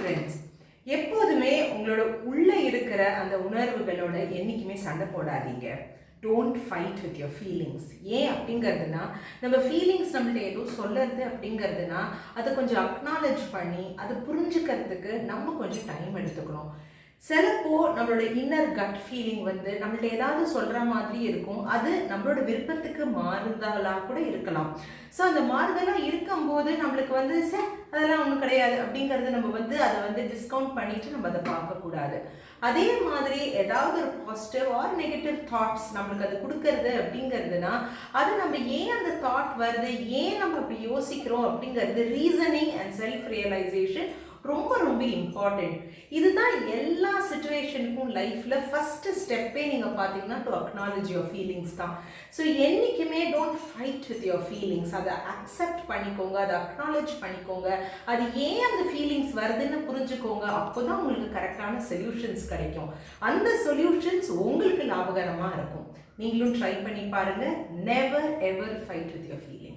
Friends, எப்போதுமே உங்களோட உள்ளே இருக்கிற அந்த உணர்வுகளோட என்றைக்குமே சண்டை போடாதீங்க. Don't fight with your feelings. ஏன் அப்படிங்கிறதுனா, நம்ம ஃபீலிங்ஸ் நம்மள்ட்ட ஏதோ சொல்லுறது அப்படிங்கிறதுனா அதை கொஞ்சம் அக்னாலேஜ் பண்ணி அதை புரிஞ்சுக்கிறதுக்கு நம்ம கொஞ்சம் டைம் எடுத்துக்கணும். சிலப்போ நம்மளோட இன்னர் கட் ஃபீலிங் வந்து நம்மள்ட்ட ஏதாவது சொல்கிற மாதிரி இருக்கும். அது நம்மளோட விருப்பத்துக்கு மாறுதலாக கூட இருக்கலாம். ஸோ அந்த மாறுதலாக இருக்கும்போது நம்மளுக்கு வந்து அதெல்லாம் ஒன்றும் கிடையாது அப்படிங்கிறது நம்ம வந்து அதை வந்து டிஸ்கவுண்ட் பண்ணிட்டு நம்ம அதை பார்க்கக்கூடாது. அதே மாதிரி ஏதாவது ஒரு பாசிட்டிவ் ஆர் நெகட்டிவ் தாட்ஸ் நம்மளுக்கு அது கொடுக்கறது அப்படிங்கிறதுனா அது நம்ம ஏன் அந்த தாட் வருது, ஏன் நம்ம அப்படி யோசிக்கிறோம் அப்படிங்கிறது ரீசனிங் அண்ட் செல்ஃப் ரியலைசேஷன் ரொம்ப ரொம்ப இம்பார்ட்டண்ட். இதுதான் எல்லா சிச்சுவேஷனுக்கும் லைஃப்பில் ஃபஸ்ட்டு ஸ்டெப்பே நீங்கள் பார்த்தீங்கன்னா டு அக்னாலஜ் யுவர் ஃபீலிங்ஸ் தான். ஸோ என்றைக்குமே don't fight with your feelings. அதை அக்செப்ட் பண்ணிக்கோங்க, அதை அக்னாலஜ் பண்ணிக்கோங்க, அது ஏன் அந்த ஃபீலிங்ஸ் வருதுன்னு புரிஞ்சுக்கோங்க. அப்போ தான் உங்களுக்கு கரெக்டான சொல்யூஷன்ஸ் கிடைக்கும். அந்த சொல்யூஷன்ஸ் உங்களுக்கு லாபகரமாக இருக்கும். நீங்களும் ட்ரை பண்ணி பாருங்கள். Never ever fight with your feelings.